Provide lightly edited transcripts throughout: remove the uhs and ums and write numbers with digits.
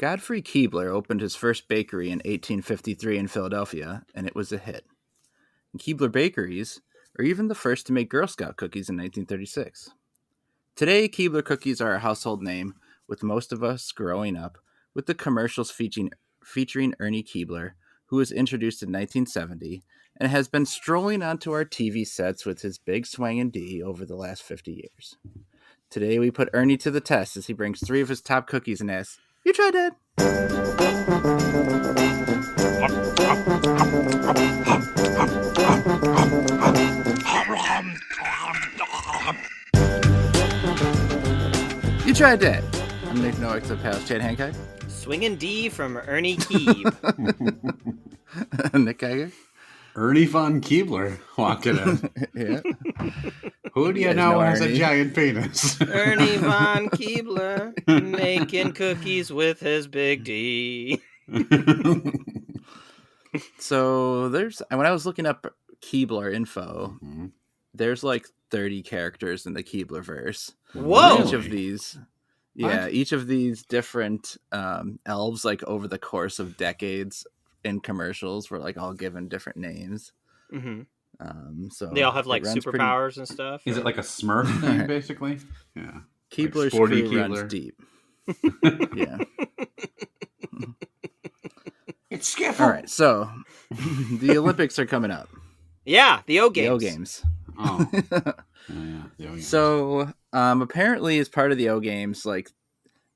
Godfrey Keebler opened his first bakery in 1853 in Philadelphia, and it was a hit. And Keebler bakeries are even the first to make Girl Scout cookies in 1936. Today, Keebler cookies are a household name, with most of us growing up with the commercials featuring Ernie Keebler, who was introduced in 1970 and has been strolling onto our TV sets with his big swangin' D over the last 50 years. Today, we put Ernie to the test as he brings 3 of his top cookies and asks, "You tried that?" You tried that. I'm Nick Noack, the pal Chad Hancock. Swingin' D from Ernie Keeb. Nick Geiger. Ernie von Keebler walking in. Yeah. Who do you know has a giant penis? Ernie von Keebler making cookies with his big D. So when I was looking up Keebler info, there's like 30 characters in the Keeblerverse. Whoa! Each of these different elves, like over the course of decades in commercials, were like all given different names. Mm-hmm. So they all have like superpowers and stuff. Is it like a Smurf thing, basically? Yeah. Keebler's like crew Keebler. runs deep. Yeah. It's Skiffle. All right, so the Olympics are coming up. Yeah, the O Games. The O Games. Oh. Yeah, the O Games. So apparently, as part of the O Games, like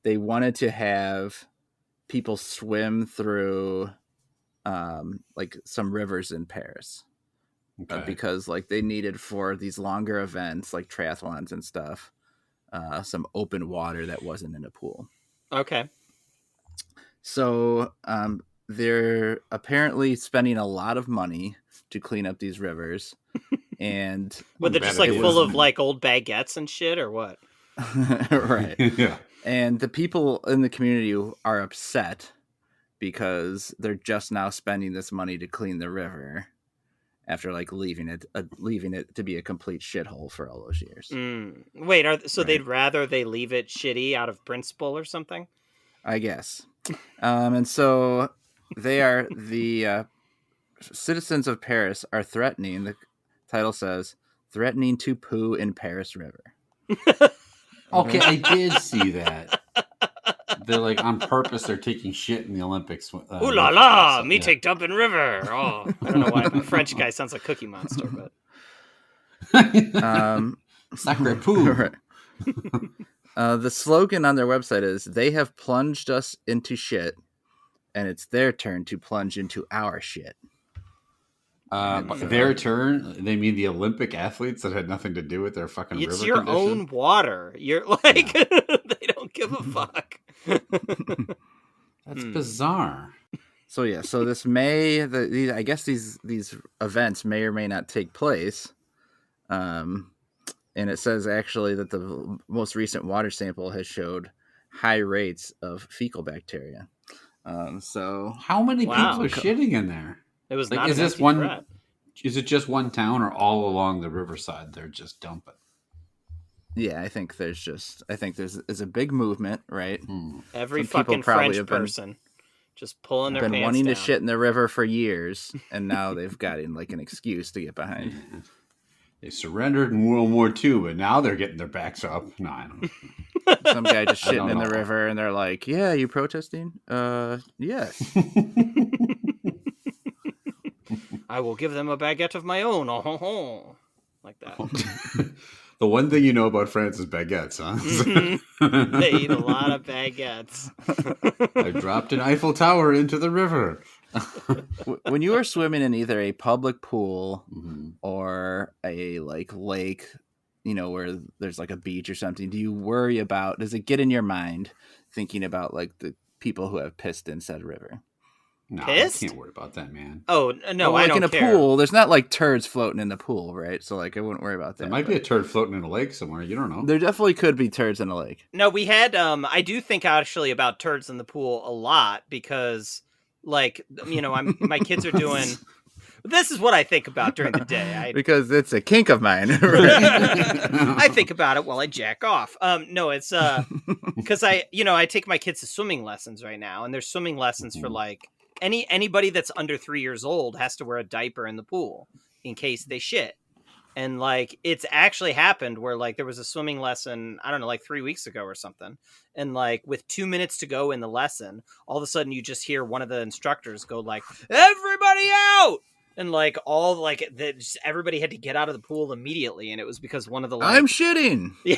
they wanted to have people swim through like some rivers in Paris. Because like they needed for these longer events like triathlons and stuff, some open water that wasn't in a pool. Okay. So they're apparently spending a lot of money to clean up these rivers. And were they just like full of like old baguettes and shit or what? Right. Yeah. And the people in the community are upset because they're just now spending this money to clean the river after like leaving it to be a complete shithole for all those years. Wait, they'd rather they leave it shitty out of principle or something? I guess. And so the citizens of Paris are threatening, the title says, threatening to poo in Paris River. Okay, I did see that. They're like on purpose. They're taking shit in the Olympics. Ooh la la! Me take dump in river. Oh, I don't know why my French guy sounds like Cookie Monster, but sacre poo. Right. The slogan on their website is "They have plunged us into shit, and it's their turn to plunge into our shit." Their turn? They mean the Olympic athletes that had nothing to do with their fucking river condition? It's your own water. You're like, they don't give a fuck. That's bizarre. So yeah, so this I guess these events may or may not take place. And it says actually that the most recent water sample has showed high rates of fecal bacteria. So how many people are shitting in there? It was like, not is this one threat. Is it just one town or all along the riverside they're just dumping? Yeah, I think there's a big movement, right? Every fucking French person just pulling their pants down. Been wanting to shit in the river for years, and now they've gotten like an excuse to get behind. They surrendered in World War II, but now they're getting their backs up. No, I don't know. Some guy just shitting in the river, and they're like, "Yeah, you protesting? Yes." I will give them a baguette of my own. Oh, like that. The one thing you know about France is baguettes, huh? They eat a lot of baguettes. I dropped an Eiffel Tower into the river. When you are swimming in either a public pool or a like lake, where there's like a beach or something, does it get in your mind thinking about like the people who have pissed in said river? No, pissed? I can't worry about that, man. Oh, no, well, I don't care. In a pool, there's not like turds floating in the pool, right? So like I wouldn't worry about that. There might be a turd floating in a lake somewhere. You don't know. There definitely could be turds in a lake. No, we had, I do think actually about turds in the pool a lot because, like, my kids are doing... This is what I think about during the day. Because it's a kink of mine. I think about it while I jack off. No, it's because I take my kids to swimming lessons right now, and there's swimming lessons for like anybody that's under 3 years old has to wear a diaper in the pool in case they shit. And like it's actually happened where like there was a swimming lesson, I don't know, like 3 weeks ago or something. And like with 2 minutes to go in the lesson, all of a sudden you just hear one of the instructors go like, "Everybody out!" And like everybody had to get out of the pool immediately, and it was because one of the I'm shitting. Yeah.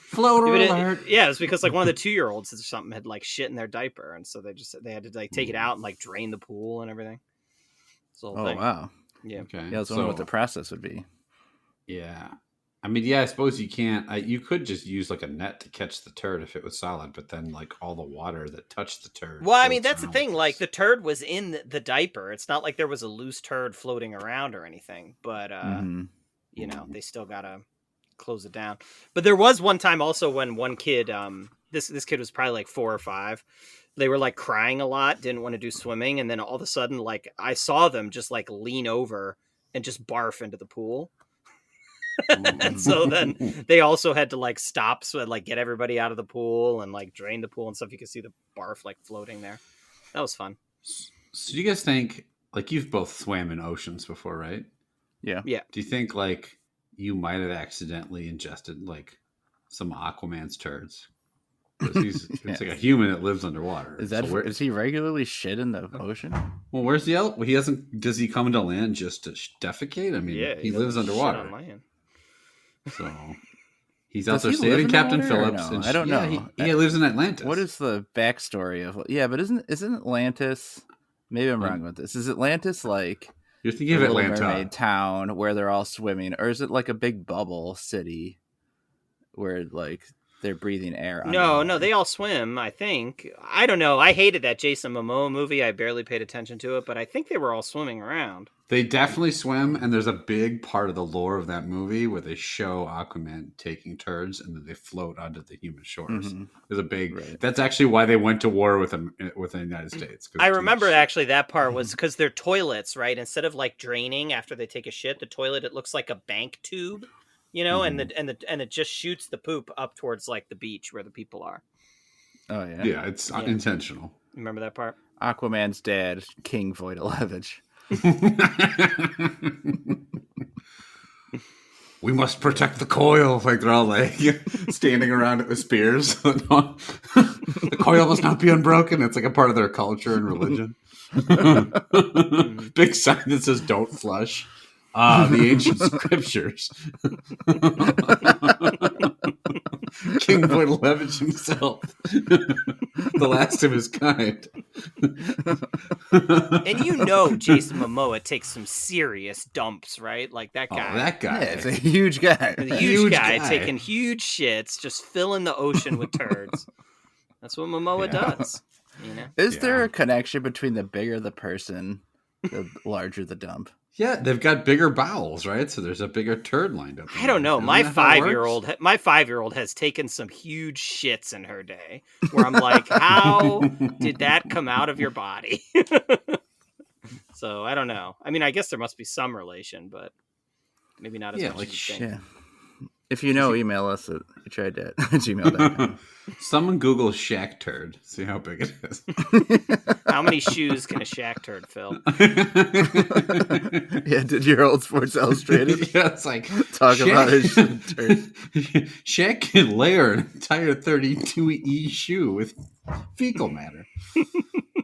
Floater alert. Yeah, it was because like one of the 2-year-olds or something had like shit in their diaper, and so they had to like take it out and like drain the pool and everything. Oh wow. Yeah. Okay. Yeah, I was wondering what the process would be. Yeah. I mean, yeah, I suppose you can't. You could just use like a net to catch the turd if it was solid, but then like all the water that touched the turd. Well, I mean, that's the thing. Like the turd was in the diaper. It's not like there was a loose turd floating around or anything. But they still gotta close it down. But there was one time also when one kid, this kid was probably like 4 or 5. They were like crying a lot, didn't want to do swimming, and then all of a sudden, like I saw them just like lean over and just barf into the pool. And so then they also had to like stop, so like get everybody out of the pool and like drain the pool and stuff. You could see the barf like floating there. That was fun. So do you guys think, like, you've both swam in oceans before, right? Yeah. Yeah. Do you think like you might have accidentally ingested like some Aquaman's turds? He's it's like a human that lives underwater. Is that is he regularly shit in the ocean? Well, where's the well, he doesn't. Does he come to land just to defecate? I mean, Yeah, he lives underwater. Shit on land. So he's out there saving Captain Phillips. No? And I don't know. He lives in Atlantis. What is the backstory of? Yeah, but isn't Atlantis? Maybe I'm wrong with this. Is Atlantis like you're thinking of Little Atlanta Mermaid town where they're all swimming, or is it like a big bubble city where like they're breathing air? No, they all swim, I think. I don't know. I hated that Jason Momoa movie. I barely paid attention to it, but I think they were all swimming around. They definitely swim, and there's a big part of the lore of that movie where they show Aquaman taking turds and then they float onto the human shores. Mm-hmm. There's a big. Right. That's actually why they went to war with the United States. I remember actually that part was because they're toilets, right? Instead of like draining after they take a shit, the toilet it looks like a bank tube, and it just shoots the poop up towards like the beach where the people are. Oh yeah, yeah, it's intentional. Remember that part? Aquaman's dad, King Voidalevich. We must protect the coil. Like they're all like standing around it with spears. The coil must not be unbroken. It's like a part of their culture and religion. Big sign that says "Don't flush." The ancient scriptures. King Voidalevich himself, the last of his kind. And Jason Momoa takes some serious dumps, right? Like that guy. Oh, that guy. Yeah, it's a huge guy. A huge guy taking huge shits, just filling the ocean with turds. That's what Momoa does. Is there a connection between the bigger the person, the larger the dump? Yeah, they've got bigger bowels, right? So there's a bigger turd lined up. I don't know. My 5-year-old has taken some huge shits in her day where I'm like, how did that come out of your body? So I don't know. I mean, I guess there must be some relation, but maybe not as much as you think. Yeah. If you know, email us at youtrydat@gmail.com. Someone Google Shaq turd. See how big it is. How many shoes can a Shaq turd fill? Yeah, did your old Sports Illustrated? Yeah, it's like talk about his turd. Shaq can layer an entire 32E shoe with fecal matter.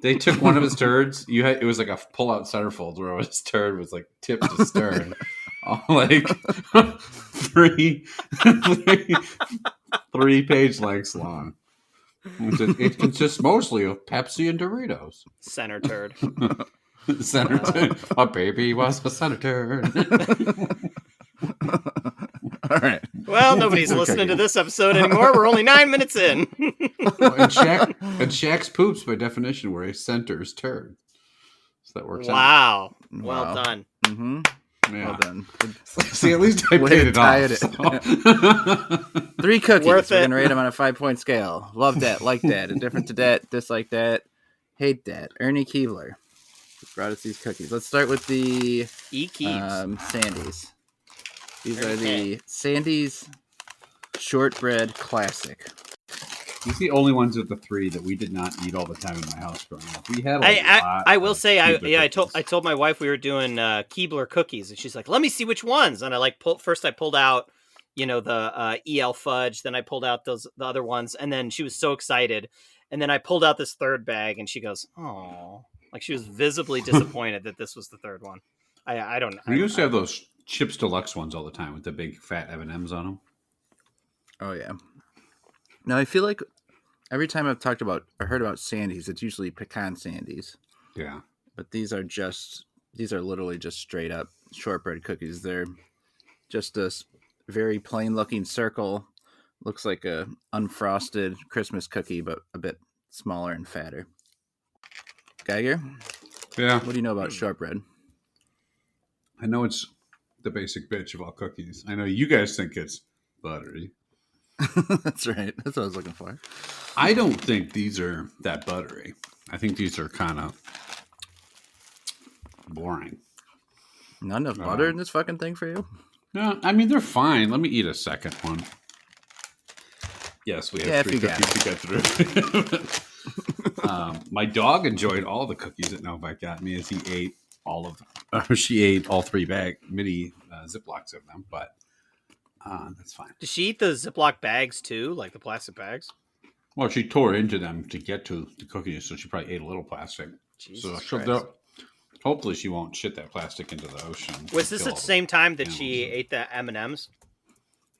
They took one of his turds. It was like a pull-out centerfold where his turd was like tipped to stern. Like 3 page lengths long. It consists mostly of Pepsi and Doritos. Center turd. Center turd. A baby was a center turd. All right. Well, nobody's listening to this episode anymore. We're only 9 minutes in. And Shaq's poops, by definition, were a center's turd. So that works out. Wow. Well done. Mm-hmm. Yeah. Well done. See, at least I paid it off. So. 3 cookies. Worth We're it. going to rate them on a 5-point scale. Love that, like that, indifferent to that, dislike that, hate that. Ernie Keebler. brought us these cookies. Let's start with the Keebs. Sandies. These Okay. are the Sandies Shortbread Classic. These are the only ones of the three that we did not eat all the time in my house growing up. We had a lot. I will say, Keebler cookies. I told my wife we were doing Keebler cookies, and she's like, "Let me see which ones." And I pulled out, the EL fudge. Then I pulled out the other ones, and then she was so excited. And then I pulled out this third bag, and she goes, "Oh," like she was visibly disappointed that this was the third one. I don't. We used to have those Chips Deluxe ones all the time with the big fat M&Ms on them. Oh yeah. Now I feel like every time I've heard about Sandies, it's usually pecan Sandies. Yeah. But these are literally just straight up shortbread cookies. They're just a very plain looking circle. Looks like a unfrosted Christmas cookie, but a bit smaller and fatter. Geiger? Yeah. What do you know about shortbread? I know it's the basic bitch of all cookies. I know you guys think it's buttery. That's right. That's what I was looking for. I don't think these are that buttery. I think these are kind of boring. Not enough butter in this fucking thing for you? No, I mean, they're fine. Let me eat a second one. Yes, we have 3 cookies to get through. My dog enjoyed all the cookies that Novak got me as he ate all of them. She ate all 3 mini Ziplocs of them, but that's fine. Does she eat the Ziploc bags too, like the plastic bags? Well, she tore into them to get to the cookies, so she probably ate a little plastic. Jesus Hopefully she won't shit that plastic into the ocean. Was this at the same time that she ate the M&Ms?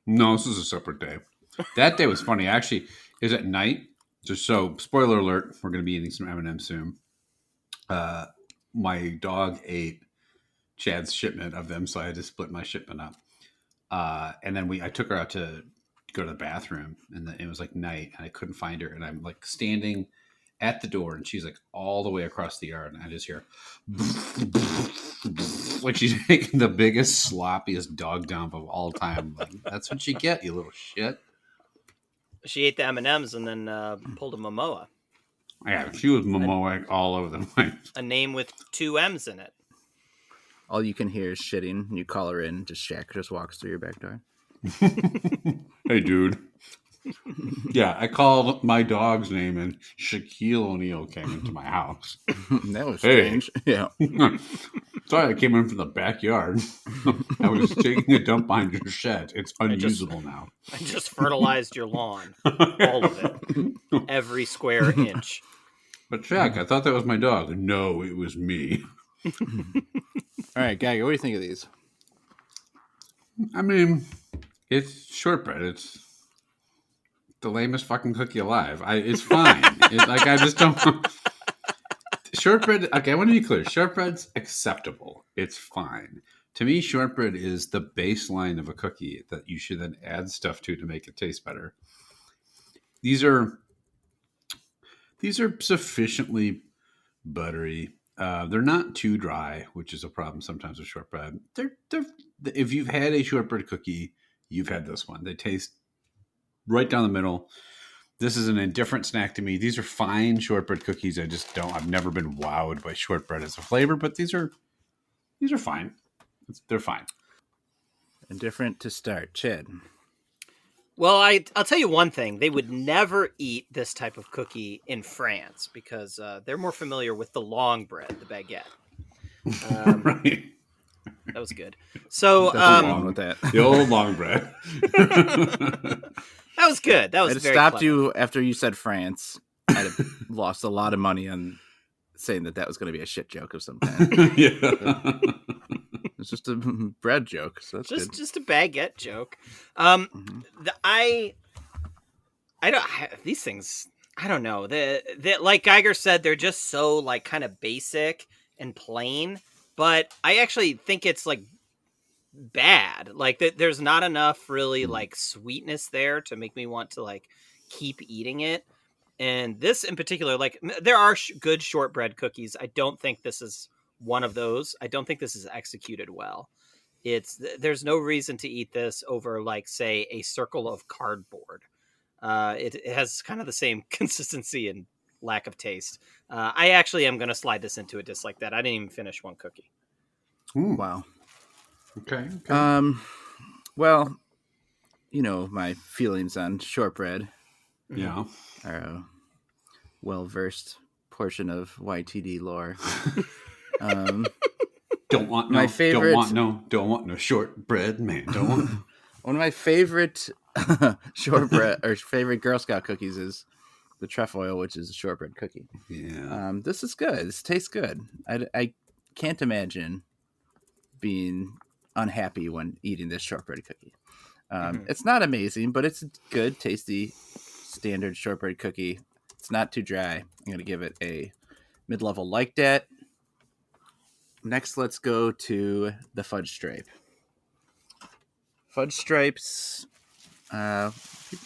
No, this is a separate day. That day was funny. Actually, it was at night. Just so, spoiler alert, we're going to be eating some M&Ms soon. My dog ate Chad's shipment of them, so I had to split my shipment up. And then I took her out to go to the bathroom, and it was like night, and I couldn't find her. And I'm like standing at the door, and she's like all the way across the yard, and I just hear like she's making the biggest, sloppiest dog dump of all time. Like, that's what you get, you little shit. She ate the M&Ms and then pulled a Momoa. Yeah, she was Momoa all over the place. A name with 2 M's in it. All you can hear is shitting, and you call her in, Shaq just walks through your back door. Hey, dude. Yeah, I called my dog's name, and Shaquille O'Neal came into my house. That was strange. Yeah. Sorry, I came in from the backyard. I was taking a dump behind your shed. It's unusable now. I just fertilized your lawn. All of it. Every square inch. But Shaq, I thought that was my dog. No, it was me. All right, Geiger, what do you think of these? I mean, it's shortbread. It's the lamest fucking cookie alive. It's fine. I just don't... Shortbread, okay, I want to be clear. Shortbread's acceptable. It's fine. To me, shortbread is the baseline of a cookie that you should then add stuff to make it taste better. These are sufficiently buttery. They're not too dry, which is a problem sometimes with shortbread. If you've had a shortbread cookie, you've had this one. They taste right down the middle. This is an indifferent snack to me. These are fine shortbread cookies. I've never been wowed by shortbread as a flavor, but these are fine. They're fine. Indifferent to start. Chad. Well, I'll tell you one thing. They would never eat this type of cookie in France because they're more familiar with the long bread, the baguette. Right. That was good. So, wrong with that. The old long bread. That was good. That was I'd very stopped clever. you after you said France. I'd have lost a lot of money on saying that was going to be a shit joke of some kind. Yeah. It's just a bread joke. So that's good. Just a baguette joke. These things, I don't know. Like Geiger said, they're just so like kind of basic and plain. But I actually think it's like bad. Like there's not enough really like sweetness there to make me want to like keep eating it. And this in particular, like there are good shortbread cookies. I don't think this is one of those. I don't think this is executed well. There's no reason to eat this over like say a circle of cardboard. It has kind of the same consistency and lack of taste. I actually am going to slide this into a dislike that. I didn't even finish one cookie. Wow. Okay. Well, you know, my feelings on shortbread Yeah. are a well-versed portion of YTD lore. Don't want no shortbread, man. Don't want. One of my favorite shortbread or favorite Girl Scout cookies is the trefoil, which is a shortbread cookie. Yeah. This is good. This tastes good. I can't imagine being unhappy when eating this shortbread cookie. It's not amazing, but it's a good, tasty, standard shortbread cookie. It's not too dry. I'm going to give it a mid-level like that. Next, let's go to the Fudge Stripe. Fudge Stripes. A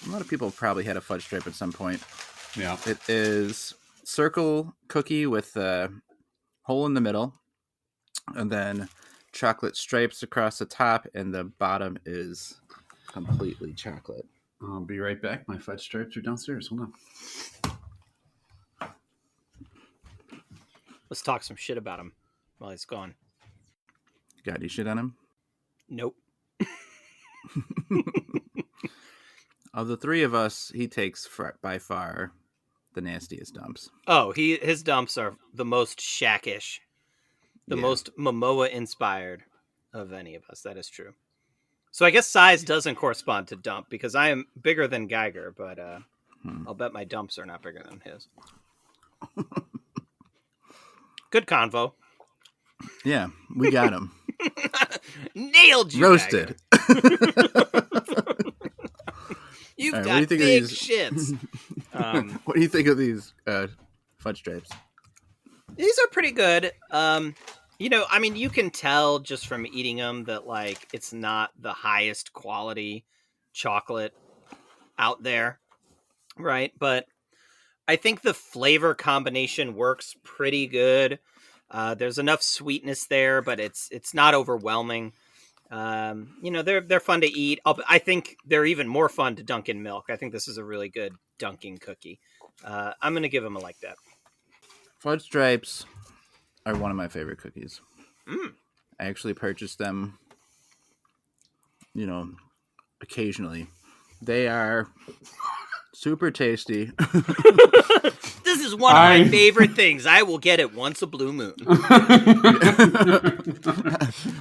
lot of people have probably had a Fudge Stripe at some point. Yeah. It is circle cookie with a hole in the middle, and then chocolate stripes across the top, and the bottom is completely chocolate. I'll be right back. My fudge stripes are downstairs. Hold on. Let's talk some shit about him while he's gone. Got any shit on him? Nope. Of the three of us, he takes by far the nastiest dumps. Oh, his dumps are the most Shaq-ish, the most Momoa inspired of any of us. That is true. So I guess size doesn't correspond to dump because I am bigger than Geiger, but I'll bet my dumps are not bigger than his. Good convo. Yeah, we got him. Nailed you, roasted. You've right, got big shits. What do you think of these Fudge Stripes? These are pretty good. You know, I mean, you can tell just from eating them that, like, it's not the highest quality chocolate out there, right? But I think the flavor combination works pretty good. There's enough sweetness there, but it's not overwhelming. You know, they're fun to eat. I think they're even more fun to dunk in milk. I think this is a really good dunking cookie. I'm going to give them a like that. Fudge Stripes are one of my favorite cookies. Mm. I actually purchase them, you know, occasionally. They are super tasty. This is one of my favorite things. I will get it once a blue moon.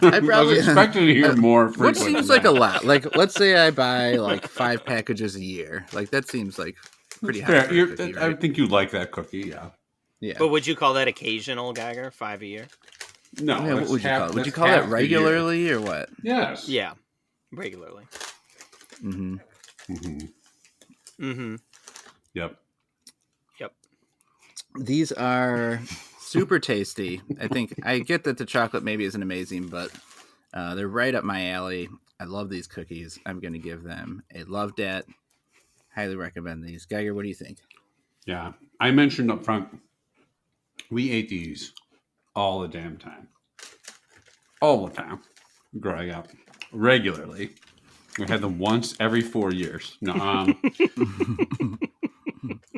I was expecting to hear more. What seems like a lot? Like, let's say I buy like 5 packages a year. Like, that seems like pretty high. Cookie, right? I think you like that cookie, yeah. Yeah. But would you call that occasional, Geiger? 5 a year? No. Yeah, what would you call it? Would you call that regularly or what? Yes. Yeah, regularly. Mm-hmm. Mm-hmm. Mm-hmm. Yep. These are super tasty. I think I get that the chocolate maybe isn't amazing, but they're right up my alley. I love these cookies. I'm going to give them a love dat. Highly recommend these. Geiger, what do you think? Yeah. I mentioned up front, we ate these all the damn time. All the time. Growing up. Regularly. We had them once every 4 years. No,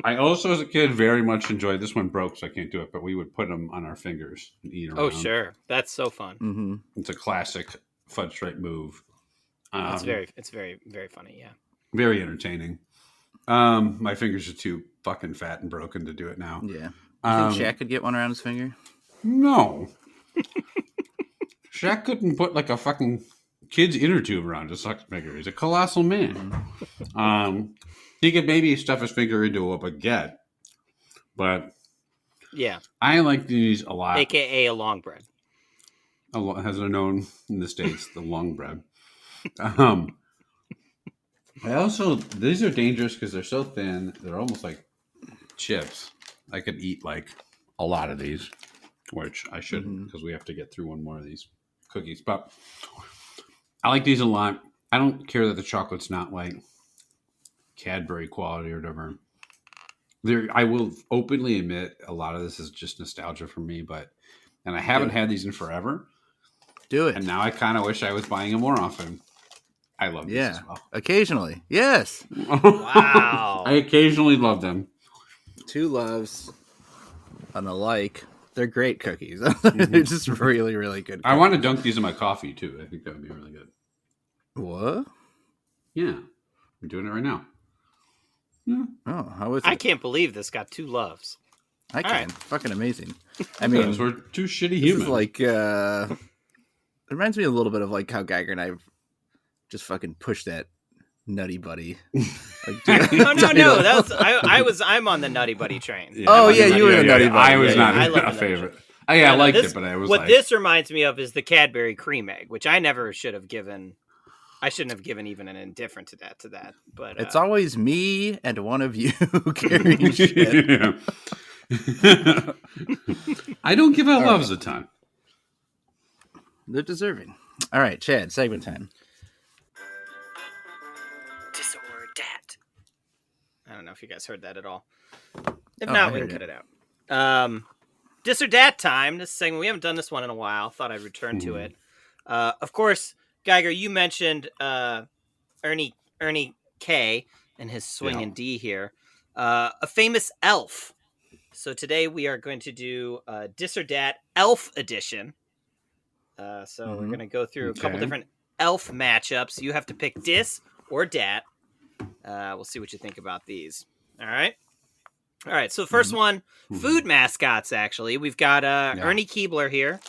I also, as a kid, very much enjoyed this one. Broke, so I can't do it. But we would put them on our fingers and eat around. Oh, sure, that's so fun. Mm-hmm. It's a classic fudge stripe move. It's very, very funny. Yeah, very entertaining. My fingers are too fucking fat and broken to do it now. Yeah, you think Shaq could get one around his finger? No, Shaq couldn't put like a fucking kid's inner tube around his fucking finger. He's a colossal man. He could maybe stuff his finger into a baguette, but yeah, I like these a lot. AKA a long bread. As they're known in the States, the long bread. I also, these are dangerous because they're so thin. They're almost like chips. I could eat like a lot of these, which I shouldn't because we have to get through one more of these cookies. But I like these a lot. I don't care that the chocolate's not like Cadbury quality or whatever. I will openly admit a lot of this is just nostalgia for me, and I haven't had these in forever. Do it. And now I kind of wish I was buying them more often. I love these as well. Occasionally. Yes. Wow. I occasionally love them. Two loves, and a like. They're great cookies. They're just really, really good. I want to dunk these in my coffee too. I think that would be really good. What? Yeah, I'm doing it right now. Yeah. Oh, how is it? I can't believe this got 2 loves. I can. All right. Fucking amazing. I mean, Because we're two shitty this humans. is like, it reminds me a little bit of like how Geiger and I just fucking pushed that Nutty Buddy. Like, No. I'm on the Nutty Buddy train. Yeah, Oh, yeah, you were the Nutty Buddy. I was Yeah, not yeah. I love a the favorite. Nutty Oh, yeah, I No, liked this- it, but I was what like... this reminds me of is the Cadbury cream egg, which I never should have given. I shouldn't have given even an indifferent to that. But it's always me and one of you carrying shit. Yeah. I don't give out loves a ton. They're deserving. All right, Chad, segment time. Dis or Dat. I don't know if you guys heard that at all. If Oh, not, I we can heard cut it out. Dis or Dat time. This segment, we haven't done this one in a while. Thought I'd return to it. Of course, Geiger, you mentioned Ernie K and his swing and D here. A famous elf. So today we are going to do Dis or Dat Elf Edition. So we're going to go through a couple different elf matchups. You have to pick Dis or Dat. We'll see what you think about these. All right. So the first one, food mascots, actually. We've got Ernie Keebler here.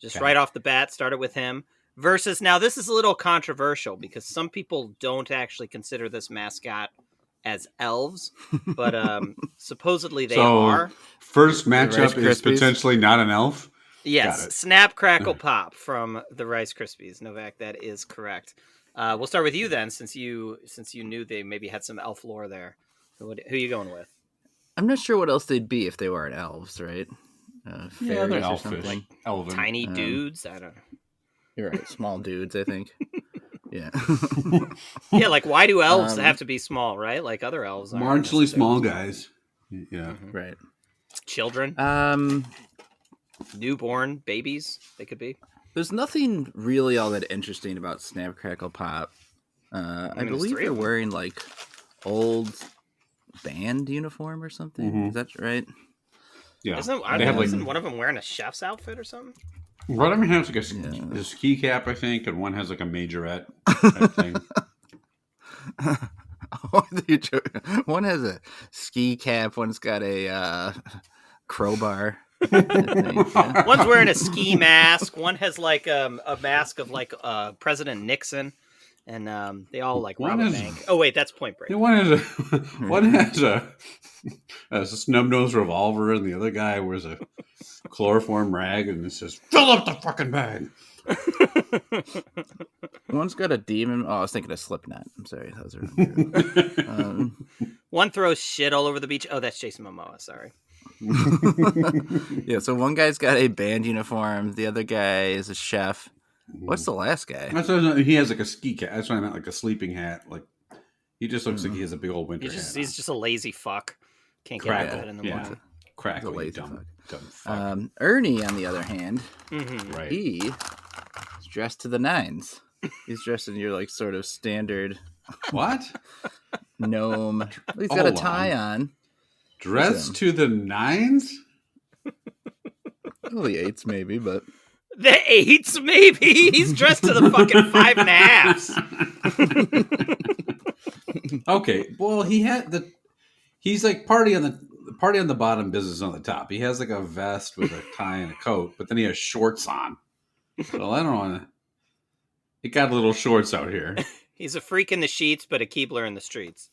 Just right off the bat, started with him. Versus, now this is a little controversial because some people don't actually consider this mascot as elves, but supposedly they are. First Rice matchup is Krispies? potentially not an elf. Yes, Got it. Snap, Crackle, Pop from the Rice Krispies. Novak, that is correct. We'll start with you then, since you knew they maybe had some elf lore there. Who are you going with? I'm not sure what else they'd be if they weren't elves, right? Yeah, Fairies they're or elfish. something. Elven. Tiny dudes? I don't know. You're right. Small dudes, I think. Yeah. Yeah, like why do elves have to be small, right? Like other elves aren't Marginally necessarily small guys. Yeah. Right. Children, newborn babies, they could be. There's nothing really all that interesting about Snap Crackle Pop. I there's believe 3 they're of them. wearing like old band uniform or something. Is that right? Yeah. Isn't one of them wearing a chef's outfit or something? One of them has like a ski cap, I think, and one has like a majorette type thing. One has a ski cap. One's got a crowbar. I think, yeah. One's wearing a ski mask. One has like a mask of like President Nixon, and they all like rob a bank. Oh wait, that's Point Break. Yeah, one has a snub nose revolver, and the other guy wears a chloroform rag, and it says, "Fill up the fucking bag." One's got a demon. Oh, I was thinking of Slipknot. I'm sorry, that was wrong. One throws shit all over the beach. Oh, that's Jason Momoa. Sorry. Yeah, so one guy's got a band uniform. The other guy is a chef. What's the last guy? That's what he has like a ski cap. That's what I meant, like a sleeping hat. Like he just looks like he has a big old winter hat. He's just a lazy fuck. Can't get out of bed in the morning. Crackle, He's a lazy dumb fuck. Ernie, on the other hand, Right. he is dressed to the nines. He's dressed in your like sort of standard What? gnome. He's got a tie on. Dress to the nines? Well, the eights maybe, but The 8s, maybe. He's dressed to the fucking 5.5s. Okay. Well, he's like party on the bottom, business on the top. He has like a vest with a tie and a coat, but then he has shorts on. So I don't want to. He got little shorts out here. He's a freak in the sheets, but a Keebler in the streets.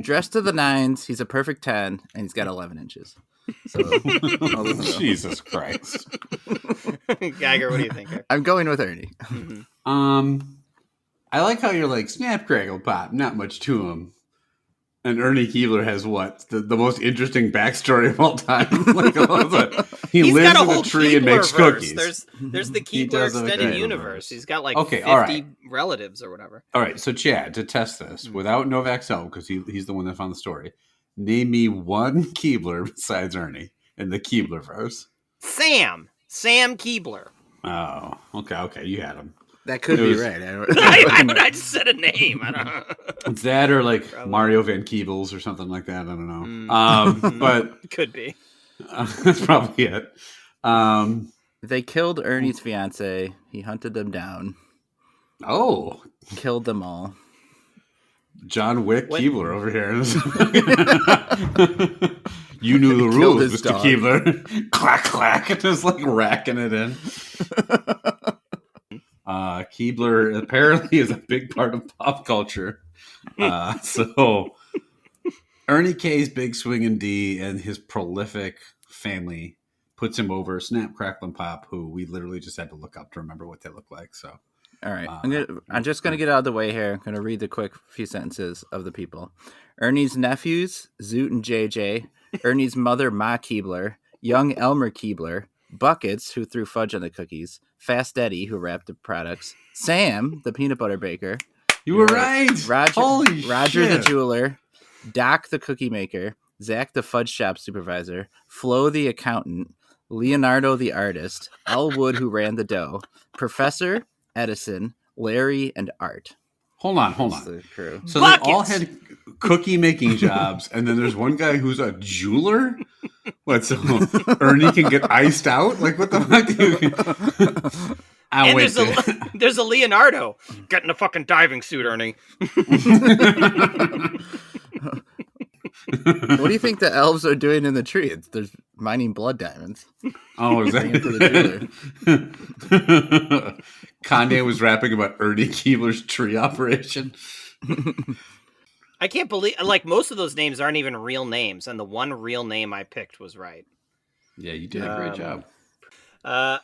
dressed to the nines. He's a perfect 10, and he's got 11 inches. So, Jesus Christ. Geiger, what do you think? I'm going with Ernie. I like how you're like Snap Crackle Pop. Not much to him. And Ernie Keebler has what? The most interesting backstory of all time. Like, he He's lives got a in a whole tree and makes Keeblerverse. cookies. There's the He Keebler does have a extended Keeblerverse. universe. He's got like Okay, 50 all right. relatives or whatever. All right, so Chad, to test this, without Novak's help, because he's the one that found the story, name me one Keebler besides Ernie in the Keeblerverse. Sam Keebler. Oh, okay, you had him. That could It be was- right. I just said a name. I don't know. It's that or like Probably. Mario Van Keebles or something like that. I don't know. But Could be. that's probably it. They killed Ernie's fiance. He hunted them down, Oh, killed them all. John Wick What- Keebler over here. You knew the Killed rules, his Mr. dog. Keebler. Clack, clack. Just like racking it in. Keebler apparently is a big part of pop culture. So Ernie K's Big Swingin' D and his prolific family puts him over Snap, Crackle, and Pop, who we literally just had to look up to remember what they look like. So All right, I'm just gonna get out of the way here. I'm gonna read the quick few sentences of the people. Ernie's nephews, Zoot and JJ. Ernie's mother, Ma Keebler. Young Elmer Keebler. Buckets, who threw fudge on the cookies. Fast Eddie, who wrapped the products. Sam, the peanut butter baker. you were right. Roger the shit. jeweler. Doc, the cookie maker. Zach, the fudge shop supervisor. Flo, the accountant. Leonardo, the artist. L. Wood, who ran the dough. Professor, Edison, Larry, and Art. Hold on. That's the crew. So they all Buckets. had cookie making jobs, and then there's one guy who's a jeweler. What? So Ernie can get iced out? Like what the fuck? And there's a Leonardo. Get in a fucking diving suit, Ernie. What do you think the elves are doing in the tree? They're mining blood diamonds. Oh, Bring it to the exactly. Kanye was rapping about Ernie Keebler's tree operation. I can't believe, like, most of those names aren't even real names, and the one real name I picked was right. Yeah, you did a great job.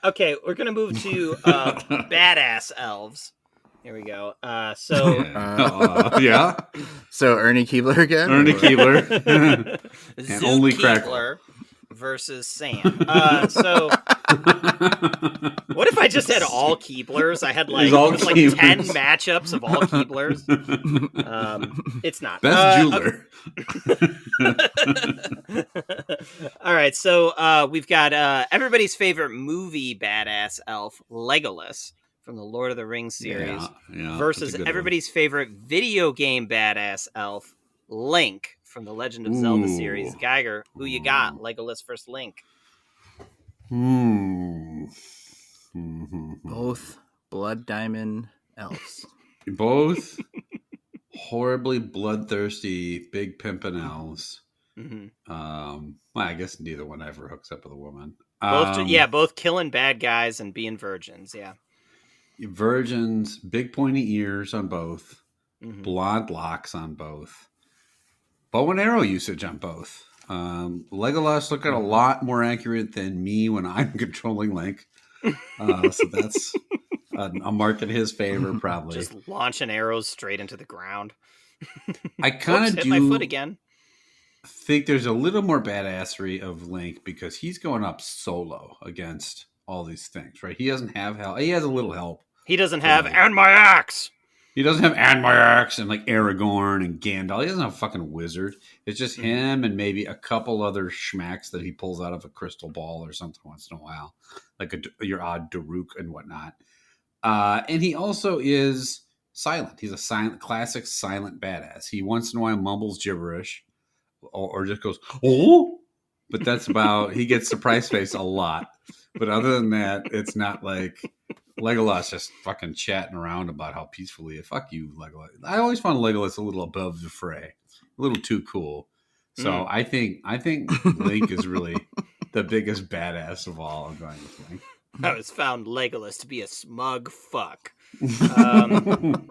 Okay, we're gonna move to badass elves. Here we go. So Yeah, So Ernie Keebler again? Ernie Or- Keebler. Zoot only Keebler versus Sam. So what if I just had all Keeblers? I had like, It's all it was like Keeblers. 10 matchups of all Keeblers. It's not. Best jeweler. All right, so we've got everybody's favorite movie badass elf, Legolas, from the Lord of the Rings series, Yeah, versus that's a good everybody's favorite video game badass elf, Link, from the Legend of Zelda Ooh. series. Geiger, who you got? Legolas versus Link. one. Mhm. Both blood diamond elves. Both horribly bloodthirsty, big pimpin' elves. Mhm. Well, I guess neither one ever hooks up with a woman. Both killing bad guys and being virgins. Yeah. Virgins, big pointy ears on both, Mhm. blonde locks on both, bow and arrow usage on both. Legolas looking a lot more accurate than me when I'm controlling Link. So that's a mark in his favor, probably. Just launching arrows straight into the ground. I kind Oops, of hit my foot do again. think there's a little more badassery of Link because he's going up solo against all these things, right? He doesn't have help. He has a little help. He doesn't have, Right. and my axe. He doesn't have Admirax and like Aragorn and Gandalf. He doesn't have a fucking wizard. It's just him and maybe a couple other schmacks that he pulls out of a crystal ball or something once in a while, like your odd Daruk and whatnot. And he also is silent. He's a classic silent badass. He once in a while mumbles gibberish or just goes, oh, but that's about, he gets surprise face a lot. But other than that, it's not like Legolas just fucking chatting around about how peacefully, fuck you, Legolas. I always found Legolas a little above the fray, a little too cool. So I think Link is really the biggest badass of all. I'm going with Link. I was found Legolas to be a smug fuck. Novak,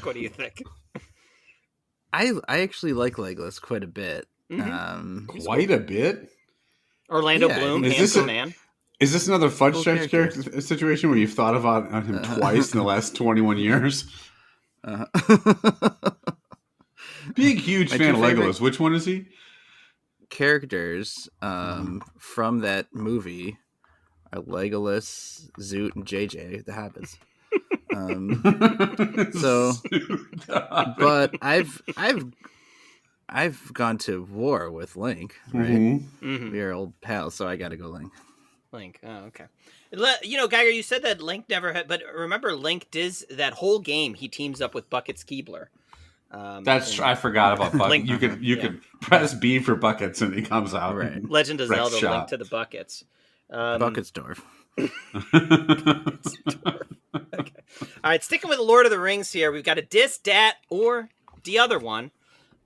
what do you think? I actually like Legolas quite a bit. Mhm. Quite a bit. Orlando Yeah, Bloom, is handsome this a- man. Is this another Fudge Cool Stripes character. situation where you've thought about him twice in the last 21 years? Big, huge My fan two of favorite- Legolas. Which one is he? Characters from that movie are Legolas, Zoot, and JJ, the Hobbits. So, but I've gone to war with Link, right? Mhm. Mhm. We are old pals, so I got to go Link. Link. Oh, okay. Geiger, you said that Link never had, but remember, Link does that whole game. He teams up with Buckets Keebler. I forgot about Buckets. Link- You could press B for Buckets and he comes out. Right. Legend of Wreck Zelda: shop. Link to the Buckets. Bucketsdorf. Okay. All right, sticking with the Lord of the Rings here, we've got a dis, dat, or the other one.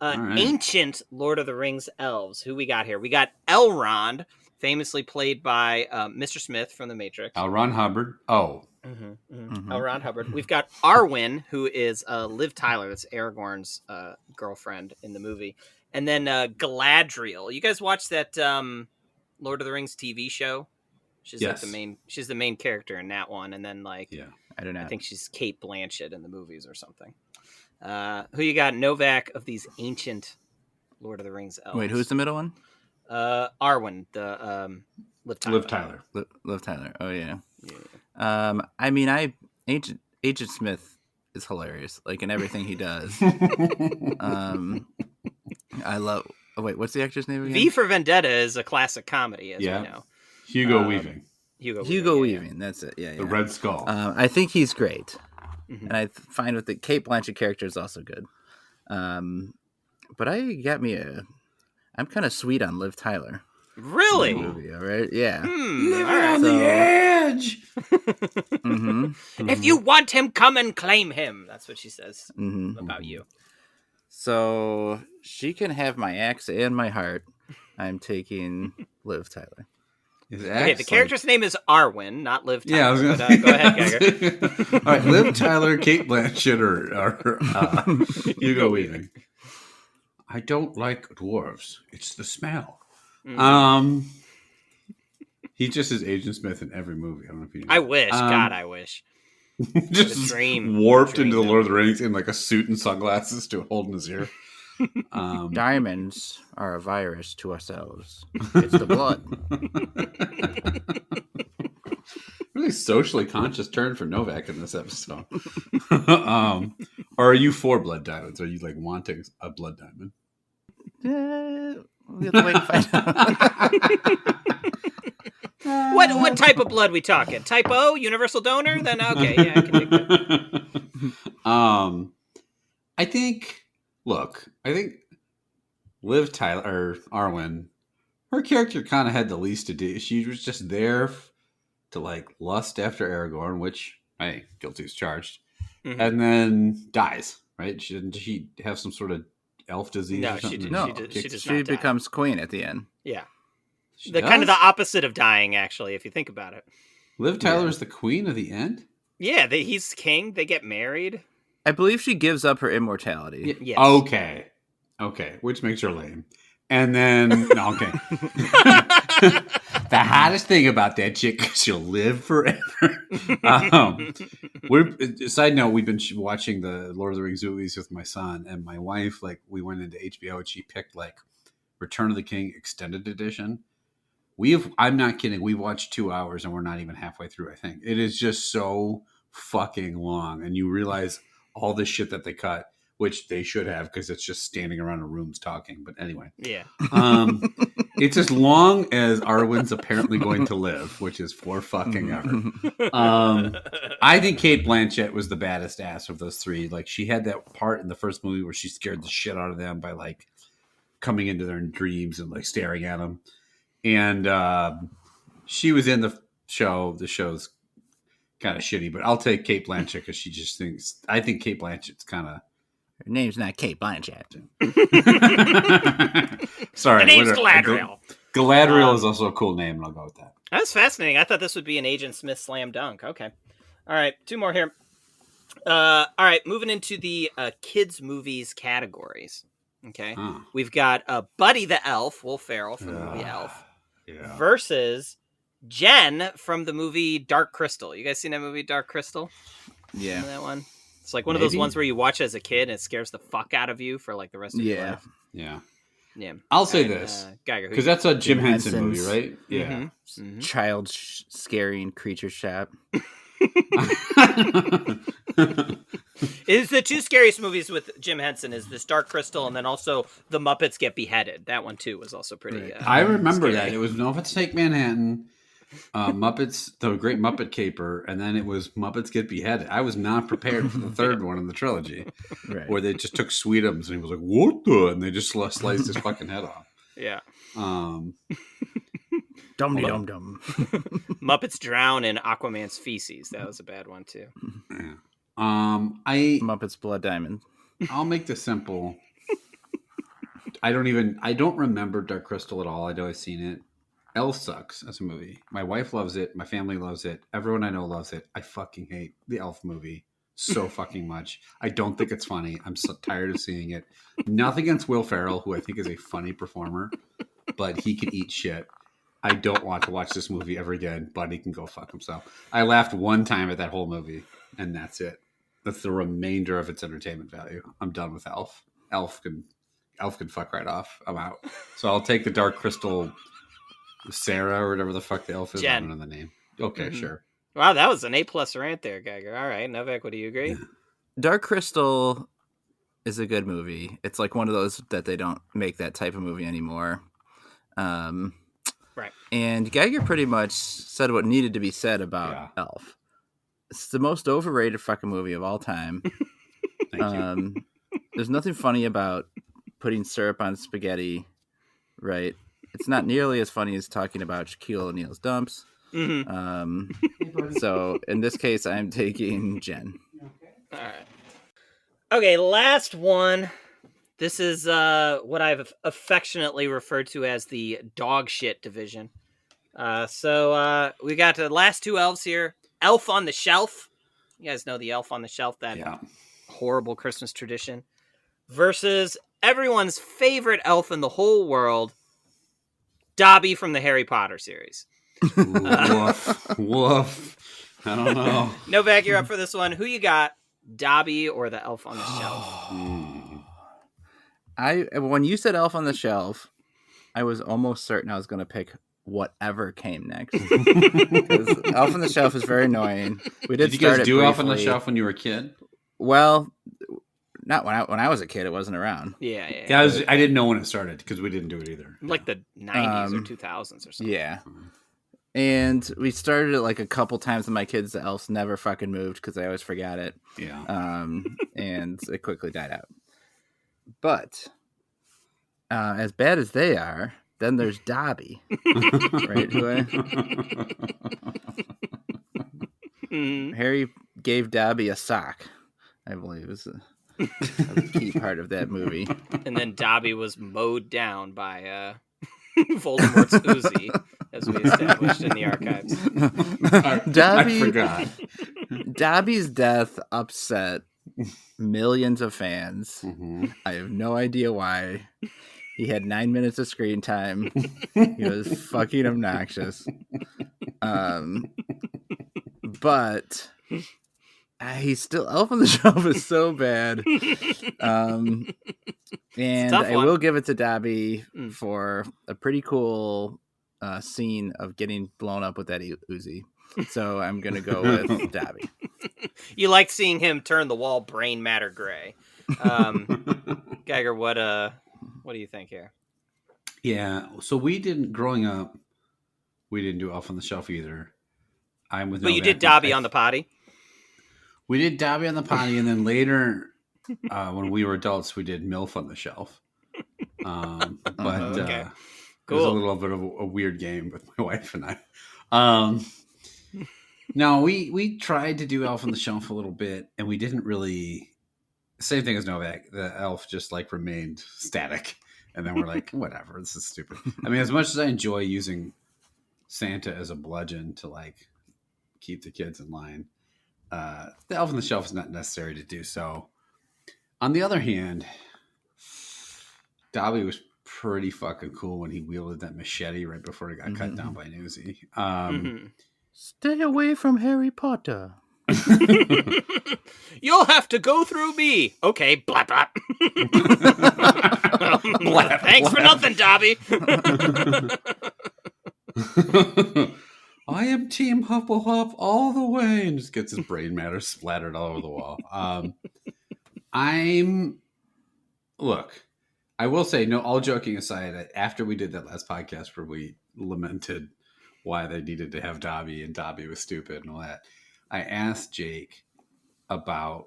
right. Ancient Lord of the Rings elves. Who we got here? We got Elrond, famously played by Mr. Smith from The Matrix. L. Ron Hubbard. Oh. Elrond Hubbard. We've got Arwen, who is Liv Tyler. That's Aragorn's girlfriend in the movie. And then Galadriel. You guys watch that Lord of the Rings TV show? She's Yes. She's the main character in that one. And then I don't know. I think she's Kate Blanchett in the movies or something. Who you got? Novak of these ancient Lord of the Rings elves. Wait, who's the middle one? Arwen, the Liv Tyler. Liv Tyler. Liv Tyler. Oh yeah. Yeah. I mean, Agent Smith is hilarious, like in everything he does. I love. Oh wait, what's the actor's name again? V for Vendetta is a classic comedy, as we know. Hugo Weaving. Hugo Weaving. That's it. Yeah. The Red Skull. I think he's great, Mhm. and I find with the Kate Blanchett character is also good. But I'm kind of sweet on Liv Tyler. Really? In the movie, all right? Yeah. All right. the edge. If you want him, come and claim him. That's what she says Mm-hmm. about you. So she can have my axe and my heart. I'm taking Liv Tyler. Okay, the character's name is Arwen, not Liv Tyler. Yeah, I was gonna but, go ahead, Geiger. All right, Liv Tyler, Kate Blanchett, or Hugo Weaving. I don't like dwarves. It's the smell. He just is Agent Smith in every movie. I don't know if you know. I wish. God, I wish. Just dream. warped Dream, into the though. Lord of the Rings in like a suit and sunglasses to holding his ear. Diamonds are a virus to ourselves. It's the blood. Really socially conscious turn for Novak in this episode. Or are you for blood diamonds? Are you like wanting a blood diamond? We have to wait and find out. What type of blood we talking? Type O, universal donor? Then okay, yeah, I can take that. I think Liv Tyler or Arwen, her character kind of had the least to do. She was just there to like lust after Aragorn, which hey, guilty as charged, and then dies. Right? Didn't she have some sort of elf disease? No, or something? she did. No, She does she not die. becomes queen at the end. Yeah. She The kind of the does? opposite of dying, actually, if you think about it. Liv Tyler is the queen of the end. Yeah, he's king. They get married. I believe she gives up her immortality. Yes. Okay, which makes her lame. And then no, okay. The hottest thing about that chick, she'll live forever. Side note, we've been watching the Lord of the Rings movies with my son and my wife. Like, we went into HBO and she picked like Return of the King Extended Edition. I'm not kidding. We watched 2 hours and we're not even halfway through. I think it is just so fucking long, and you realize all the shit that they cut, which they should have because it's just standing around in rooms talking. But anyway, Yeah. it's as long as Arwen's apparently going to live, which is for fucking ever. I think Kate Blanchett was the baddest ass of those three. Like, she had that part in the first movie where she scared the shit out of them by like coming into their dreams and like staring at them. And she was in the show. The show's kind of shitty, but I'll take Kate Blanchett because she just thinks. I think Kate Blanchett's kind of. Her name's not Kate Blanchett. Sorry, The name's Galadriel. Galadriel is also a cool name, and I'll go with that. That's fascinating. I thought this would be an Agent Smith slam dunk. Okay. All right, two more here. All right, moving into the kids' movies categories. Okay. We've got Buddy the Elf, Will Ferrell from the movie Elf, versus Jen from the movie Dark Crystal. You guys seen that movie, Dark Crystal? Yeah. Remember that one? It's like one of those ones where you watch as a kid and it scares the fuck out of you for like the rest of your life. Yeah. Yeah. I'll say this. Because that's a Jim Henson movie, right? Yeah. Child scaring creature shop. Is the two scariest movies with Jim Henson is this Dark Crystal and then also The Muppets Get Beheaded. That one too was also pretty. I remember scary. that. It was No Take Manhattan. Muppets, the Great Muppet Caper, and then it was Muppets Get Beheaded. I was not prepared for the third one in the trilogy, Right. where they just took Sweetums and he was like, "What the?" and they just sliced his fucking head off. Yeah. Dum dum dum. Muppets drown in Aquaman's feces. That was a bad one too. Yeah. Muppets Blood Diamond. I'll make this simple. I don't remember Dark Crystal at all. I'd always seen it. Elf sucks as a movie. My wife loves it. My family loves it. Everyone I know loves it. I fucking hate the Elf movie so fucking much. I don't think it's funny. I'm so tired of seeing it. Nothing against Will Ferrell, who I think is a funny performer, but he can eat shit. I don't want to watch this movie ever again, but he can go fuck himself. I laughed one time at that whole movie, and that's it. That's the remainder of its entertainment value. I'm done with Elf. Elf can fuck right off. I'm out. So I'll take the Dark Crystal Sarah or whatever the fuck the elf is. Jen. I don't know the name. Okay, sure. Wow, that was an A+ rant there, Geiger. All right, Novak, would you agree? Yeah. Dark Crystal is a good movie. It's like one of those that they don't make that type of movie anymore. Right. And Geiger pretty much said what needed to be said about Elf. It's the most overrated fucking movie of all time. Thank you. There's nothing funny about putting syrup on spaghetti, right? It's not nearly as funny as talking about Shaquille O'Neal's dumps. Mm-hmm. So in this case, I'm taking Jen. All right. Okay, last one. This is what I've affectionately referred to as the dog shit division. So we got the last two elves here. Elf on the Shelf. You guys know the Elf on the Shelf, that horrible Christmas tradition. Versus everyone's favorite elf in the whole world, Dobby from the Harry Potter series. Woof. Woof. I don't know. Novak, you're up for this one. Who you got, Dobby or the Elf on the Shelf? When you said Elf on the Shelf, I was almost certain I was going to pick whatever came next. Because Elf on the Shelf is very annoying. Did you guys do Elf on the Shelf when you were a kid? Well, not when I was a kid. It wasn't around. Yeah. I didn't know when it started because we didn't do it either. Like the 90s or 2000s or something. Yeah. And we started it like a couple times with my kids. The elves never fucking moved because I always forgot it. Yeah. And it quickly died out. But as bad as they are, then there's Dobby, right? Harry gave Dobby a sock, I believe, was a key part of that movie. And then Dobby was mowed down by Voldemort's Uzi, as we established in the archives. I forgot. Dobby's death upset millions of fans. Mm-hmm. I have no idea why. He had 9 minutes of screen time. He was fucking obnoxious. But he's still Elf on the Shelf is so bad. And I will give it to Dobby for a pretty cool scene of getting blown up with that Uzi. So I'm going to go with Dobby. You liked seeing him turn the wall brain matter gray. Geiger, what do you think here? Yeah, so growing up, we didn't do Elf on the Shelf either. But you did Dobby on the potty? We did Dobby on the potty, and then later, when we were adults, we did MILF on the Shelf. But okay. Cool. It was a little bit of a weird game with my wife and I. No, we tried to do Elf on the Shelf a little bit, and we didn't really. Same thing as Novak. The elf just like remained static, and then we're like, whatever, this is stupid. I mean, as much as I enjoy using Santa as a bludgeon to like keep the kids in line, the Elf on the Shelf is not necessary to do so. On the other hand, Dobby was pretty fucking cool when he wielded that machete right before he got cut down by an Uzi. Stay away from Harry Potter. You'll have to go through me. Okay, blap blap. Thanks for nothing, Dobby. I am Team Hufflepuff all the way, and just gets his brain matter splattered all over the wall. Look, I will say, no, all joking aside, after we did that last podcast where we lamented why they needed to have Dobby, and Dobby was stupid and all that. I asked Jake about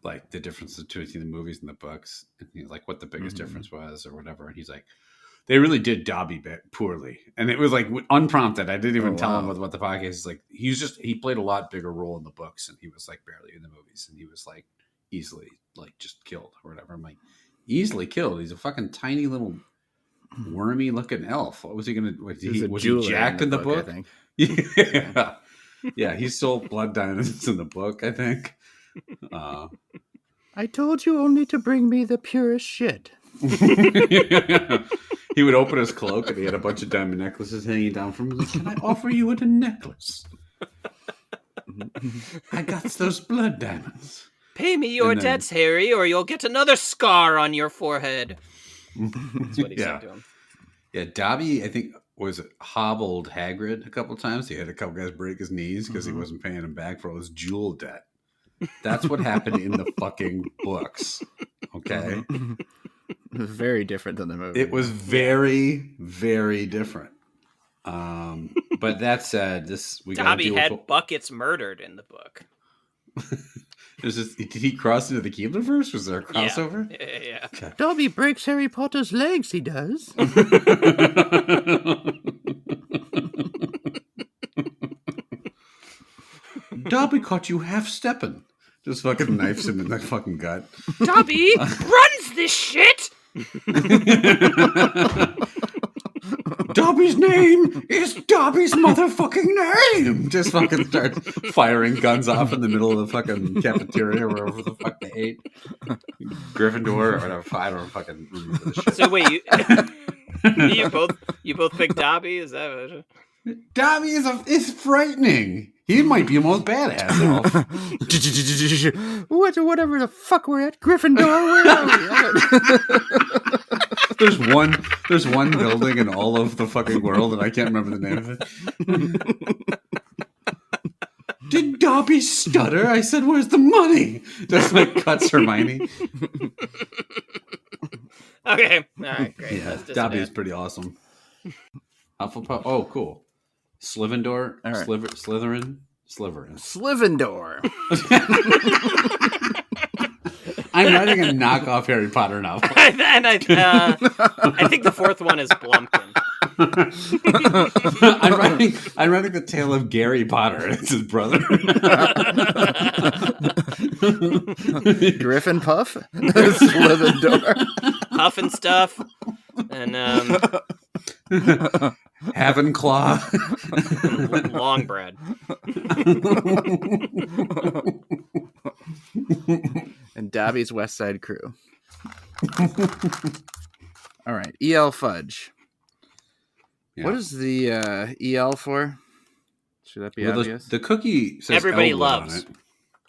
like the differences between the movies and the books, and he's like, what the biggest difference was or whatever. And he's like, they really did Dobby poorly. And it was like unprompted. I didn't even tell him what the podcast is like. He played a lot bigger role in the books, and he was like barely in the movies, and he was like easily like just killed or whatever. I'm like, easily killed? He's a fucking tiny little wormy looking elf. What was he gonna? Was he jacked in the book? I think. Yeah. Yeah, he stole blood diamonds in the book, I think. I told you only to bring me the purest shit. He would open his cloak and he had a bunch of diamond necklaces hanging down from him. Like, can I offer you a necklace? I got those blood diamonds. Pay me your debts, Harry, or you'll get another scar on your forehead. That's what he said to him. Yeah, Dobby, I think, was hobbled Hagrid a couple times. He had a couple guys break his knees because he wasn't paying him back for all his jewel debt. That's what happened in the fucking books. Okay? It was very different than the movie. It was very, very different. But that said, Dobby had buckets murdered in the book. Did he cross into the Keeblerverse? Was there a crossover? Yeah. Okay. Dobby breaks Harry Potter's legs, he does. Dobby caught you half-stepping. Just fucking knifes him in the fucking gut. Dobby runs this shit! Dobby's name is Dobby's motherfucking name! Just fucking starts firing guns off in the middle of the fucking cafeteria or wherever the fuck they ate. Gryffindor or whatever. I don't fucking remember the shit. So wait, you both picked Dobby? Is that what... Dobby is frightening. He might be the most badass elf. Whatever the fuck we're at, Gryffindor. Where are we? There's one building in all of the fucking world, and I can't remember the name of it. Did Dobby stutter? I said, "Where's the money?" Just like cuts Hermione. Okay, all right, great. Yeah, Dobby is pretty awesome. Hufflepuff. Oh, cool. Slivendor, right. Slytherin. Slivendor. I'm writing a knockoff Harry Potter novel. And I think the fourth one is Blumpkin. I'm writing the tale of Gary Potter. It's his brother. Griffin Puff. Slivendor. Huff and Stuff. And Havenclaw. Long bread. And Dobby's West Side Crew. All right, EL Fudge. Yeah. What is the EL for? Should that be obvious? The cookie says everybody Elwood loves. on it.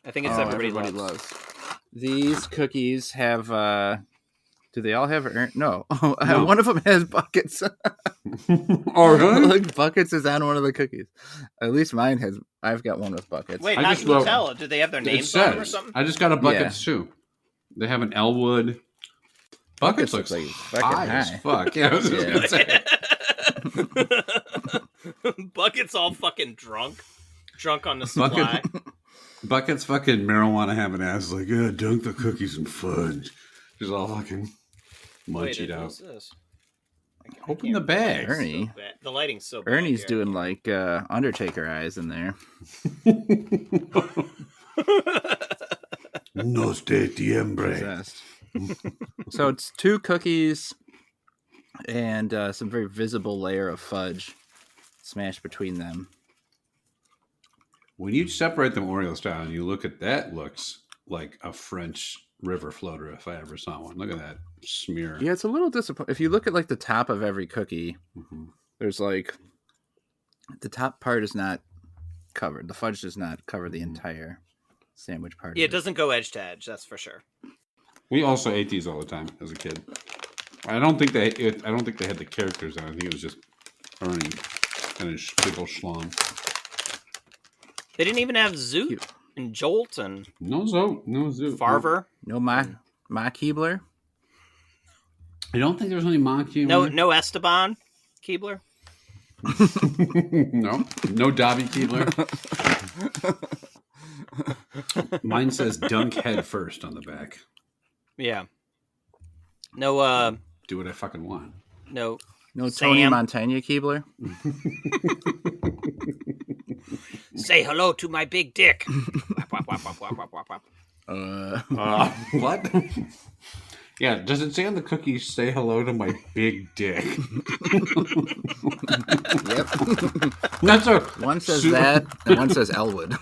I think it's everybody loves. These cookies have... do they all have... No. One of them has buckets. Oh, really? Look, buckets is on one of the cookies. At least mine has... I've got one with buckets. Wait, how can you tell? Do they have their names on them or something? I just got a buckets too. They have an Elwood. Buckets looks like high as fuck. Yeah, I was just gonna say. Buckets all fucking drunk on the supply. Buckets fucking marijuana having ass like, yeah, dunk the cookies in fudge. Just all fucking munch it out. What's this? Open the bag. Ernie. So the lighting's so bad. Ernie's doing like Undertaker eyes in there. No stay tiembre. So it's 2 cookies and some very visible layer of fudge smashed between them. When you separate them Oreo style and you look at that, looks like a French river floater if I ever saw one. Look at that smear. Yeah, it's a little disappointing. If you look at like the top of every cookie, there's like the top part is not covered. The fudge does not cover the entire sandwich part. Yeah, it doesn't go edge to edge. That's for sure. We also ate these all the time as a kid. I don't think they had the characters on. I think it was just Ernie and his big old schlong. They didn't even have Zoot and Jolt and no Zoot. Farver. No Ma Keebler. I don't think there was any Ma Keebler. No Esteban Keebler. No Dobby Keebler. Mine says dunk head first on the back. Yeah. No. Do what I fucking want. No. No Sam. Tony Montana Keebler. Say hello to my big dick. Wap, wap, wap, wap, wap, wap, wap. What? Yeah, does it say on the cookie, say hello to my big dick? Yep. That's a One says that, and one says Elwood.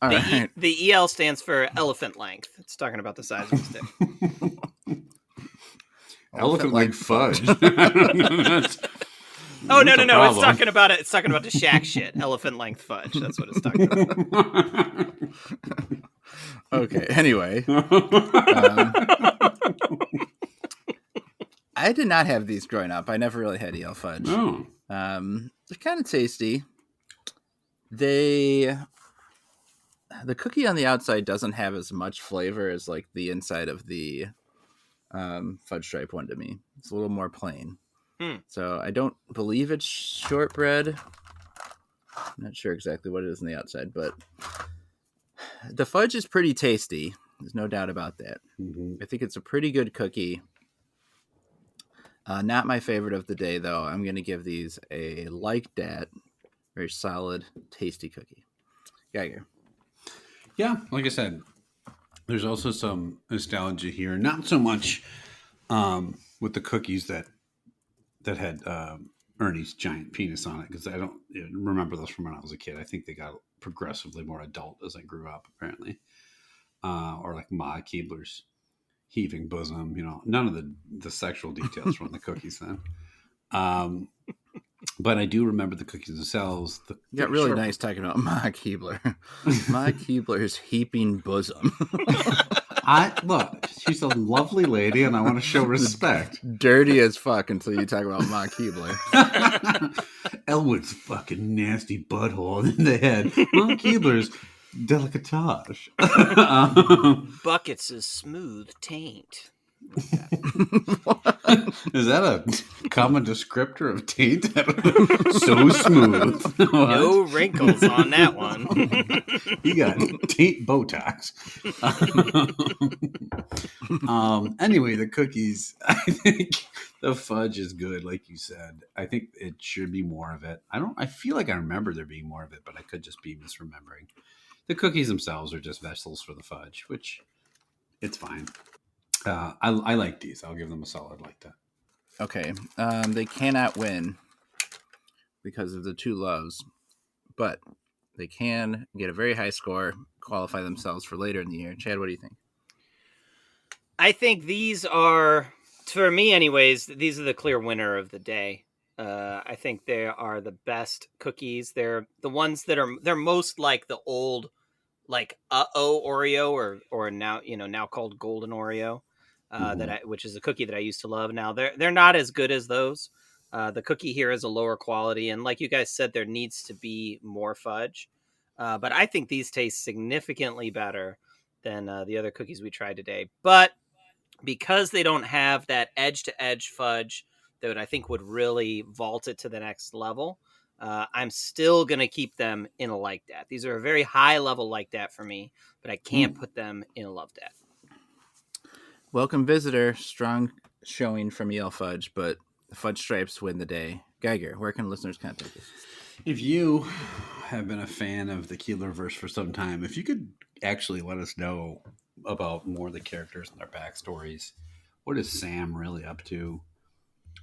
All right. The EL stands for elephant length. It's talking about the size of his dick. Elephant like fudge. Oh no! It's talking about it. It's talking about the shack shit. Elephant length fudge. That's what it's talking about. Okay. Anyway, I did not have these growing up. I never really had EL fudge. Oh. They're kind of tasty. The cookie on the outside doesn't have as much flavor as like the inside of the fudge stripe one to me. It's a little more plain. So I don't believe it's shortbread. I'm not sure exactly what it is on the outside, but the fudge is pretty tasty. There's no doubt about that. Mm-hmm. I think it's a pretty good cookie. Not my favorite of the day, though. I'm going to give these a like that. Very solid, tasty cookie. Geiger. Yeah, like I said, there's also some nostalgia here. Not so much with the cookies that had Ernie's giant penis on it, because I don't remember those from when I was a kid. I think they got progressively more adult as I grew up, apparently. Or like Ma Keebler's heaving bosom, none of the sexual details from the cookies then. But I do remember the cookies themselves. You got really nice talking about Ma Keebler. Ma Keebler's heaping bosom. Look, she's a lovely lady, and I want to show respect. Dirty as fuck until you talk about Ma Keebler. Elwood's fucking nasty butthole in the head. Ma Keebler's delicatage. Buckets' smooth taint. Is that a common descriptor of taint? So smooth. No wrinkles on that one. You got taint Botox. Anyway, the cookies, I think the fudge is good, like you said. I think it should be more of it. I feel like I remember there being more of it, but I could just be misremembering. The cookies themselves are just vessels for the fudge, which it's fine. I like these. I'll give them a solid like that. Okay. They cannot win because of the two loves, but they can get a very high score, qualify themselves for later in the year. Chad, what do you think? I think these are, for me anyways, these are the clear winner of the day. I think they are the best cookies. They're the ones they're most like the old, like Oreo or now now called Golden Oreo. Which is a cookie that I used to love. Now they're not as good as those. The cookie here is a lower quality, and like you guys said, there needs to be more fudge. But I think these taste significantly better than the other cookies we tried today. But because they don't have that edge to edge fudge that I think would really vault it to the next level, I'm still gonna keep them in a like that. These are a very high level like that for me, but I can't put them in a love that. Welcome visitor, strong showing from EL Fudge, but the Fudge Stripes win the day. Geiger, where can listeners contact us? If you have been a fan of the Keeblerverse for some time, if you could actually let us know about more of the characters and their backstories. What is Sam really up to?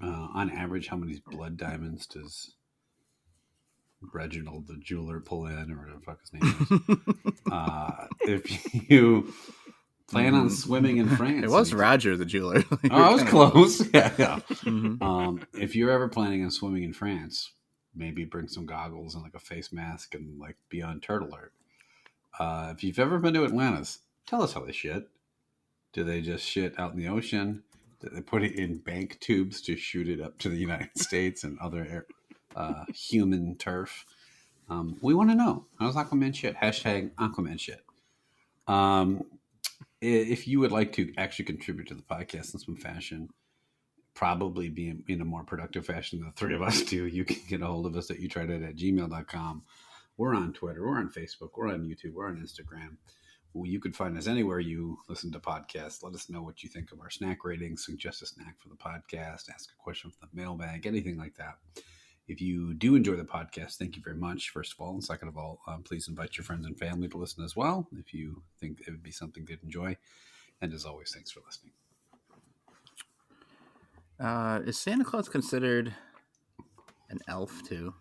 On average, how many blood diamonds does Reginald the jeweler pull in, or whatever the fuck his name is? If you plan on swimming in France. It was Roger the jeweler. I was close. Yeah. Mm-hmm. If you're ever planning on swimming in France, maybe bring some goggles and like a face mask and like be on turtle alert. If you've ever been to Atlantis, tell us how they shit. Do they just shit out in the ocean? Do they put it in bank tubes to shoot it up to the United States and other human turf? We want to know. How's Aquaman shit? Hashtag Aquaman shit. If you would like to actually contribute to the podcast in some fashion, probably be in a more productive fashion than the three of us do, you can get a hold of us at youtrydat@gmail.com. We're on Twitter. We're on Facebook. We're on YouTube. We're on Instagram. Well, you can find us anywhere you listen to podcasts. Let us know what you think of our snack ratings. Suggest a snack for the podcast. Ask a question for the mailbag. Anything like that. If you do enjoy the podcast, thank you very much, first of all. And second of all, please invite your friends and family to listen as well if you think it would be something they'd enjoy. And as always, thanks for listening. Is Santa Claus considered an elf too?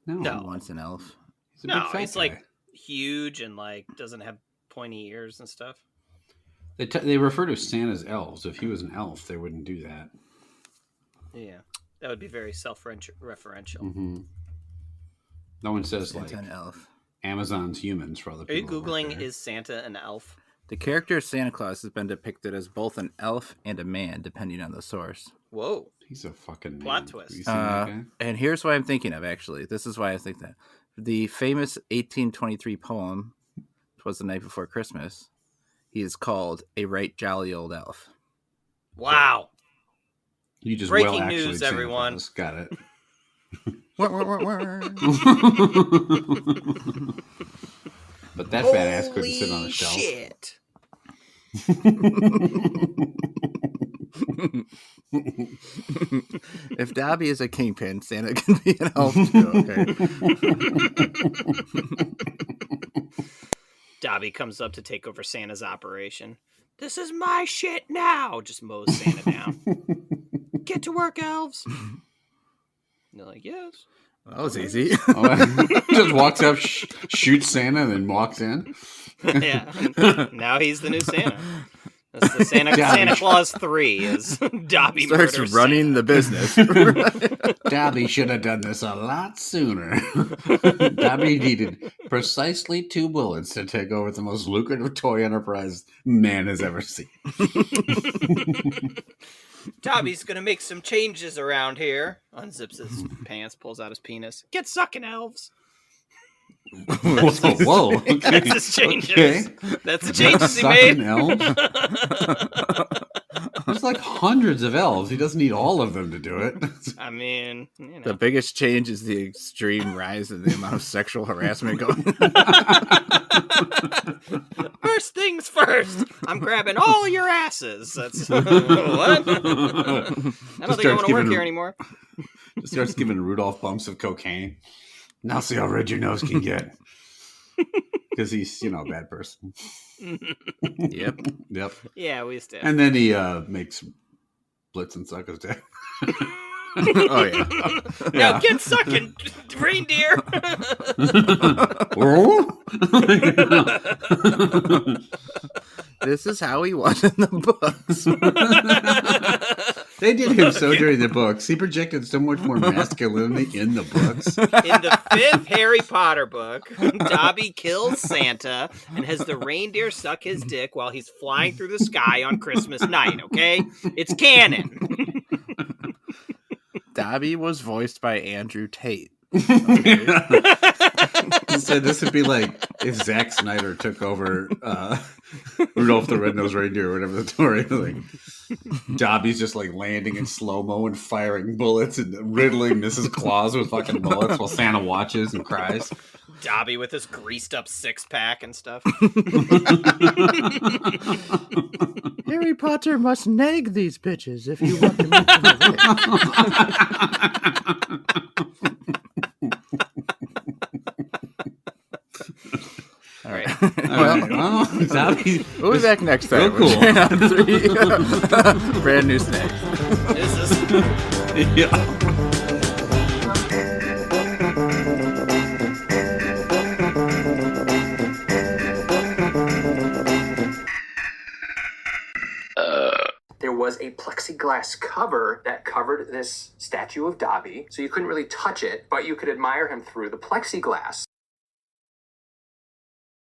No. He wants an elf. He's a big fat he's guy. like huge and like doesn't have pointy ears and stuff. They refer to Santa's elves. If he was an elf, they wouldn't do that. Yeah, that would be very self-referential. Mm-hmm. No one says Santa like an elf. Amazon's humans for other Are you people. That work Googling there. is Santa an elf? The character of Santa Claus has been depicted as both an elf and a man, depending on the source. Whoa. He's a fucking Plot man. twist. Have you seen that guy? And here's what I'm thinking of, actually. This is why I think that. The famous 1823 poem, "'Twas the Night Before Christmas," he is called a right jolly old elf. Wow. You just Breaking well actually news, Santa everyone. Claus. Got it. But that fat ass couldn't sit on a shelf. Shit. If Dobby is a kingpin, Santa can be an elf too, okay? Dobby comes up to take over Santa's operation. This is my shit now. Just mows Santa down. Get to work, elves. And they're like, yes. That was easy. Just walks up, shoots Santa, and then walks in. Yeah. Now he's the new Santa. That's the Santa Claus 3 is Dobby Starts murders running Santa. the business. Dobby should have done this a lot sooner. Dobby needed precisely 2 bullets to take over the most lucrative toy enterprise man has ever seen. Dobby's gonna make some changes around here. Unzips his pants, pulls out his penis. Get sucking, elves. Whoa. Okay. That's his changes. Okay. That's the changes he Sucking made. elves? There's like hundreds of elves. He doesn't need all of them to do it. I mean, you know. The biggest change is the extreme rise in the amount of sexual harassment going First things first. I'm grabbing all your asses. That's what? I don't think I want to work here anymore. Just starts giving Rudolph bumps of cocaine. Now see how red your nose can get. Because he's, a bad person. Yep. Yep. Yeah, we used to. And then he makes Blitzen suck his dick. Oh, yeah. Now get sucking, reindeer. This is how he was in the books. They did him so during the books. He projected so much more masculinity in the books. In the 5th Harry Potter book, Dobby kills Santa and has the reindeer suck his dick while he's flying through the sky on Christmas night, okay? It's canon. Dobby was voiced by Andrew Tate. He said this would be like if Zack Snyder took over Rudolph the Red-Nosed Reindeer or whatever the story. Like, Dobby's just like landing in slow-mo and firing bullets and riddling Mrs. Claus with fucking bullets while Santa watches and cries. Dobby with his greased up 6-pack and stuff. Harry Potter must nag these bitches if you want to make them awake. All right. Well, Dobby, We'll be back next time. Real cool. Brand new snacks. This is... yeah. There was a plexiglass cover that covered this statue of Dobby, so you couldn't really touch it, but you could admire him through the plexiglass.